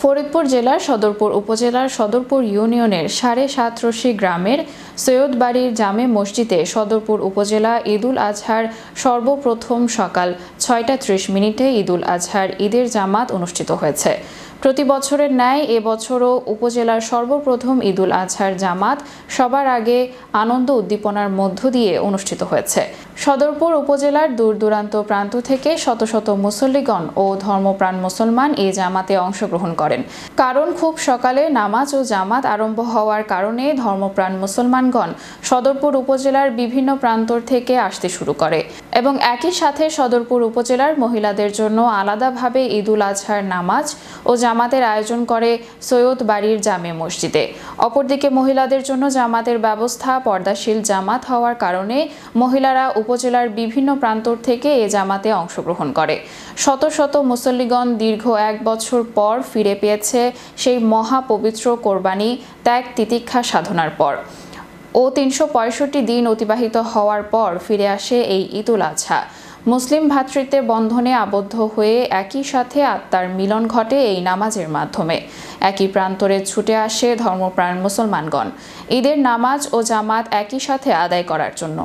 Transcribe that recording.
ফরিদপুর জেলার সদরপুর উপজেলার সদরপুর ইউনিয়নের ৭.৫ রশি গ্রামের সৈয়দবাড়ির জামে মসজিদে সদরপুর উপজেলা ঈদুল আজহার সর্বপ্রথম সকাল ৬টা ৩০ মিনিটে ঈদুল আজহার ঈদের জামাত অনুষ্ঠিত হয়েছে। প্রতি বছরের ন্যায় এবছরও উপজেলার সর্বপ্রথম ঈদুল আজহার জামাত সবার আগে আনন্দ উদ্দীপনার মধ্য দিয়ে অনুষ্ঠিত হয়েছে। সদরপুর উপজেলার দূর দূরান্ত প্রান্ত থেকে শত শত মুসল্লিগণ ও ধর্মপ্রাণ মুসলমান এই জামাতে অংশগ্রহণ করেন। কারণ খুব সকালে নামাজ ও জামাত আরম্ভ হওয়ার কারণে ধর্মপ্রাণ মুসলমানগণ সদরপুর উপজেলার বিভিন্ন প্রান্তর থেকে আসতে শুরু করে এবং একই সাথে সদরপুর উপজেলার মহিলাদের জন্য আলাদাভাবে ঈদুল আজহার নামাজ ও জামাতের আয়োজন করে সৈয়দবাড়ির জামে মসজিদে। অপরদিকে মহিলাদের জন্য জামাতের ব্যবস্থা পর্দাশীল জামাত হওয়ার কারণে মহিলারা উপজেলার বিভিন্ন প্রান্তর থেকে এ জামাতে অংশগ্রহণ করে। শত শত মুসল্লিগণ দীর্ঘ ১ বছর পর ফিরে পেয়েছে সেই মহাপবিত্র কোরবানি ত্যাগ তিতিক্ষা সাধনার পর ও ৩৬৫ দিন অতিবাহিত হওয়ার পর ফিরে আসে এই ঈদুল আজহা। মুসলিম ভ্রাতৃত্বের বন্ধনে আবদ্ধ হয়ে একই সাথে আত্মার মিলন ঘটে এই নামাজের মাধ্যমে। একই প্রান্তরে ছুটে আসে ধর্মপ্রাণ মুসলমানগণ ঈদের নামাজ ও জামাত একই সাথে আদায় করার জন্য।